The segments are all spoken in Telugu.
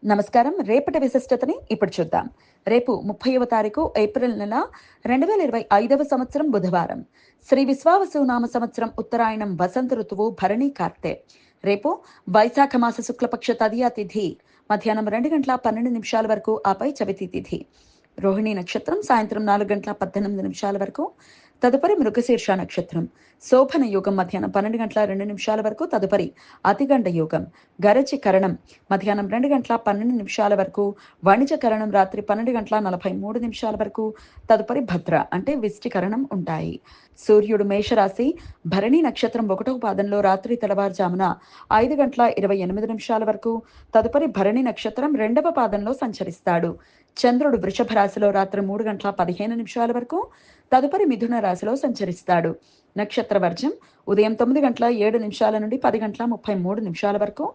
నమస్కారం. రేపటి విశిష్టతని ఇప్పుడు చూద్దాం. రేపు 30వ తారీఖు ఏప్రిల్ నెల 2025వ సంవత్సరం బుధవారం. శ్రీ విశ్వావసునామ సంవత్సరం ఉత్తరాయణం వసంత ఋతువు భరణి కార్తె. రేపు వైశాఖ మాస శుక్లపక్ష తదియా తిథి మధ్యాహ్నం 2:12 వరకు, ఆపై చవితి తిథి. రోహిణి నక్షత్రం సాయంత్రం 4:18 వరకు, తదుపరి మృగశీర్ష నక్షత్రం. శోభన యోగం మధ్యాహ్నం 12:02 వరకు, తదుపరి అతిగండ యోగం. గరచి కరణం మధ్యాహ్నం 2:12 వరకు, వాణిజ్య కరణం రాత్రి 12:43 వరకు, తదుపరి భద్ర అంటే విష్టికరణం ఉంటాయి. సూర్యుడు మేషరాశి భరణి నక్షత్రం 1వ పాదంలో రాత్రి తెల్లవారుజామున 5:28 వరకు, తదుపరి భరణి నక్షత్రం 2వ పాదంలో సంచరిస్తాడు. చంద్రుడు వృషభ రాశిలో రాత్రి 3:15 వరకు, తదుపరి మిథున రాశిలో సంచరిస్తాడు. నక్షత్ర వర్జం ఉదయం 9:07 నుండి 10:33 వరకు,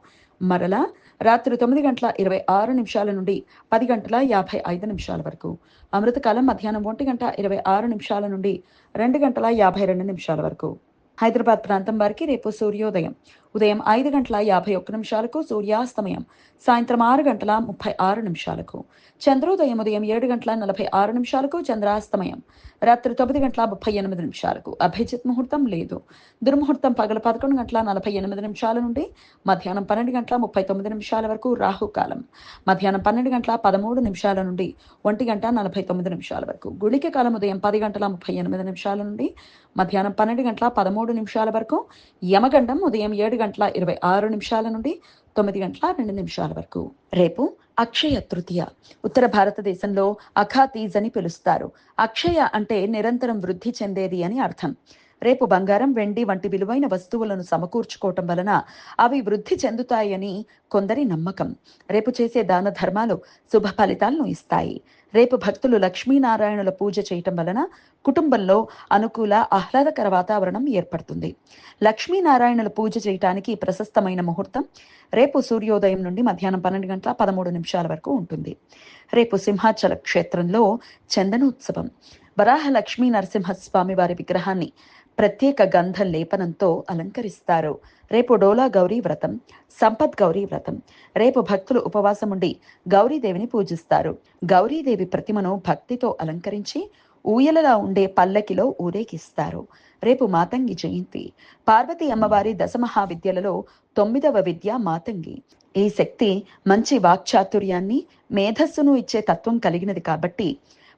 మరలా రాత్రి 9:26 నుండి 10:55 వరకు. అమృతకాలం మధ్యాహ్నం 1:26 నుండి 2:52 వరకు. హైదరాబాద్ ప్రాంతం వారికి రేపు సూర్యోదయం ఉదయం 5:51 సూర్యాస్తమయం సాయంత్రం 6:36. చంద్రోదయం ఉదయం 7:46 చంద్రాస్తమయం రాత్రి 9:38. అభిజిత్ ముహూర్తం లేదు. దుర్ముహూర్తం పగలు 11:48 నుండి మధ్యాహ్నం 12:39 వరకు. రాహుకాలం మధ్యాహ్నం 12:13 నుండి 1:49 వరకు. గుళిక కాలం ఉదయం 10:38 నుండి మధ్యాహ్నం 12:13 వరకు. యమగండం ఉదయం 7:26 నుండి 9:02 వరకు. రేపు అక్షయ తృతీయ. ఉత్తర భారతదేశంలో అఖాతీజ్ అని పిలుస్తారు. అక్షయ అంటే నిరంతరం వృద్ధి చెందేది అని అర్థం. రేపు బంగారం, వెండి వంటి విలువైన వస్తువులను సమకూర్చుకోవటం వలన అవి వృద్ధి చెందుతాయని కొందరి నమ్మకం. రేపు చేసే దాన ధర్మాలు శుభ ఫలితాలను ఇస్తాయి. రేపు భక్తులు లక్ష్మీనారాయణుల పూజ చేయటం వలన కుటుంబంలో అనుకూల ఆహ్లాదకర వాతావరణం ఏర్పడుతుంది. లక్ష్మీనారాయణుల పూజ చేయటానికి ప్రశస్తమైన ముహూర్తం రేపు సూర్యోదయం నుండి మధ్యాహ్నం 12:13 వరకు ఉంటుంది. రేపు సింహాచల క్షేత్రంలో చందనోత్సవం. వరాహ లక్ష్మీ నరసింహస్వామి వారి విగ్రహాన్ని ప్రత్యేక గంధ లేపనంతో అలంకరిస్తారు. రేపు డోలా గౌరీ వ్రతం, సంపత్ గౌరీ వ్రతం. రేపు భక్తులు ఉపవాసం ఉండి గౌరీదేవిని పూజిస్తారు. గౌరీదేవి ప్రతిమను భక్తితో అలంకరించి ఊయలలా ఉండే పల్లకిలో ఊరేగిస్తారు. రేపు మాతంగి జయంతి. పార్వతీ అమ్మవారి దశమహావిద్యలలో 9వ విద్య మాతంగి. ఈ శక్తి మంచి వాక్చాతుర్యాన్ని, మేధస్సును ఇచ్చే తత్వం కలిగినది కాబట్టి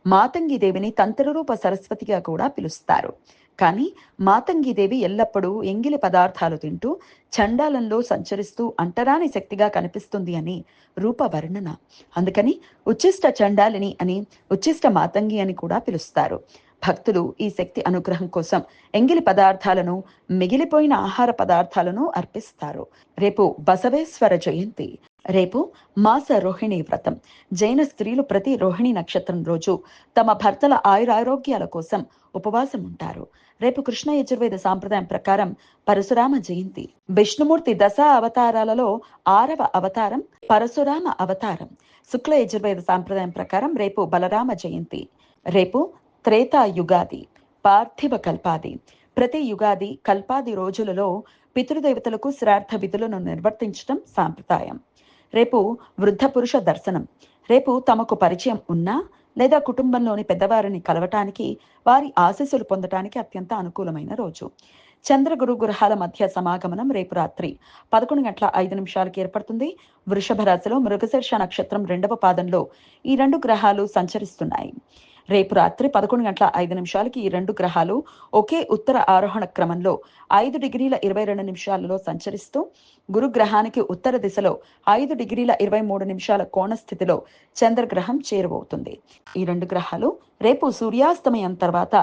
మాతంగి దేవిని తంత్రరూప సరస్వతిగా కూడా పిలుస్తారు. కానీ మాతంగిదేవి ఎల్లప్పుడూ ఎంగిలి పదార్థాలు తింటూ చండాలంలో సంచరిస్తూ అంటరాని శక్తిగా కనిపిస్తుంది అని రూపవర్ణన. అందుకని ఉచ్చిష్ట చండాలిని అని, ఉచ్చిష్ట మాతంగి అని కూడా పిలుస్తారు. భక్తులు ఈ శక్తి అనుగ్రహం కోసం ఎంగిలి పదార్థాలను, మిగిలిపోయిన ఆహార పదార్థాలను అర్పిస్తారు. రేపు బసవేశ్వర జయంతి. రేపు మాస రోహిణి వ్రతం. జైన స్త్రీలు ప్రతి రోహిణి నక్షత్రం రోజు తమ భర్తల ఆయురారోగ్యాల కోసం ఉపవాసం ఉంటారు. రేపు కృష్ణ యజుర్వేద సాంప్రదాయం ప్రకారం పరశురామ జయంతి. విష్ణుమూర్తి దశ అవతారాలలో 6వ అవతారం పరశురామ అవతారం. శుక్ల యజుర్వేద సాంప్రదాయం ప్రకారం రేపు బలరామ జయంతి. రేపు త్రేతా యుగాది, పార్థివ కల్పాది. ప్రతి యుగాది, కల్పాది రోజులలో పితృదేవతలకు శ్రాద్ధ విధులను నిర్వర్తించడం సాంప్రదాయం. రేపు వృద్ధ పురుష దర్శనం. రేపు తమకు పరిచయం ఉన్నా లేదా కుటుంబంలోని పెద్దవారిని కలవటానికి, వారి ఆశీస్సులు పొందటానికి అత్యంత అనుకూలమైన రోజు. చంద్ర గురు గ్రహాల మధ్య సమాగమనం రేపు రాత్రి 11:05 ఏర్పడుతుంది. వృషభ రాశిలో మృగశీర్ష నక్షత్రం 2వ పాదంలో ఈ 2 గ్రహాలు సంచరిస్తున్నాయి. రేపు రాత్రి 11:05 ఈ 2 గ్రహాలు ఒకే ఉత్తర ఆరోహణ క్రమంలో 5:22 సంచరిస్తూ గురుగ్రహానికి ఉత్తర దిశలో 5:23 కోణ స్థితిలో చంద్రగ్రహం చేరువవుతుంది. ఈ 2 గ్రహాలు రేపు సూర్యాస్తమయం తర్వాత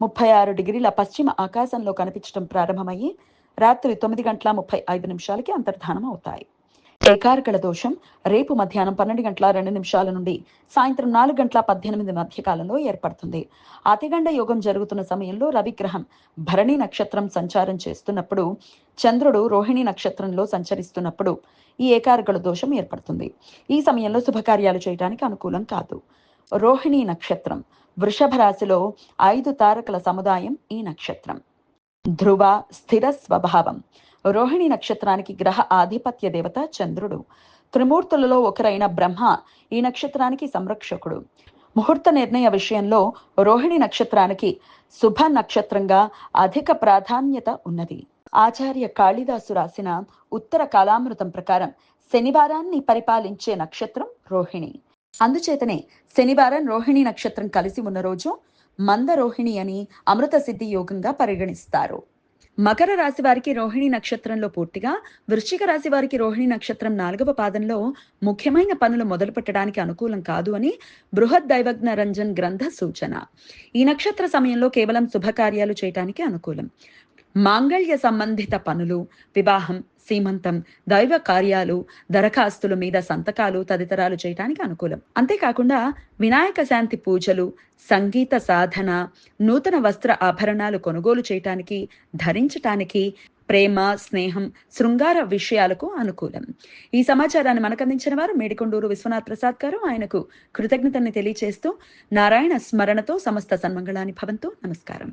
36 డిగ్రీల పశ్చిమ ఆకాశంలో కనిపించడం ప్రారంభమయ్యి రాత్రి 9:35 అంతర్ధానం అవుతాయి. ఏకార్కళ దోషం రేపు మధ్యాహ్నం 12:02 నుండి సాయంత్రం 4:18 మధ్య కాలంలో ఏర్పడుతుంది. అతిగండ యోగం జరుగుతున్న సమయంలో రవిగ్రహం భరణి నక్షత్రం సంచారం చేస్తున్నప్పుడు, చంద్రుడు రోహిణి నక్షత్రంలో సంచరిస్తున్నప్పుడు ఈ ఏకార్కళ దోషం ఏర్పడుతుంది. ఈ సమయంలో శుభకార్యాలు చేయడానికి అనుకూలం కాదు. రోహిణి నక్షత్రం వృషభ రాశిలో 5 తారకల సముదాయం ఈ నక్షత్రం. ధ్రువ స్థిర స్వభావం. రోహిణి నక్షత్రానికి గ్రహ ఆధిపత్య దేవత చంద్రుడు. త్రిమూర్తులలో ఒకరైన బ్రహ్మ ఈ నక్షత్రానికి సంరక్షకుడు. ముహూర్త నిర్ణయ విషయంలో రోహిణి నక్షత్రానికి శుభ నక్షత్రంగా అధిక ప్రాధాన్యత ఉన్నది. ఆచార్య కాళిదాసు రాసిన ఉత్తర కాలామృతం ప్రకారం శనివారాన్ని పరిపాలించే నక్షత్రం రోహిణి. అందుచేతనే శనివారం రోహిణి నక్షత్రం కలిసి ఉన్న రోజు మంద రోహిణి అని అమృత సిద్ధి యోగంగా పరిగణిస్తారు. మకర రాశి వారికి రోహిణి నక్షత్రంలో పూర్తిగా, వృశ్చిక రాశి వారికి రోహిణి నక్షత్రం 4వ పాదంలో ముఖ్యమైన పనులు మొదలు పెట్టడానికి అనుకూలం కాదు అని బృహద్ దైవజ్ఞ రంజన్ గ్రంథ సూచన. ఈ నక్షత్ర సమయంలో కేవలం శుభకార్యాలు చేయటానికి అనుకూలం. మాంగళ్య సంబంధిత పనులు, వివాహం, సీమంతం, దైవ కార్యాలు, దరఖాస్తుల మీద సంతకాలు తదితరాలు చేయటానికి అనుకూలం. అంతేకాకుండా వినాయక శాంతి పూజలు, సంగీత సాధన, నూతన వస్త్ర ఆభరణాలు కొనుగోలు చేయటానికి, ధరించటానికి, ప్రేమ, స్నేహం, శృంగార విషయాలకు అనుకూలం. ఈ సమాచారాన్ని మనకు అందించిన వారు మేడికొండూరు విశ్వనాథ్ ప్రసాద్ గారు. ఆయనకు కృతజ్ఞతల్ని తెలియచేస్తూ నారాయణ స్మరణతో సమస్త సన్మంగళాని భవంతు. నమస్కారం.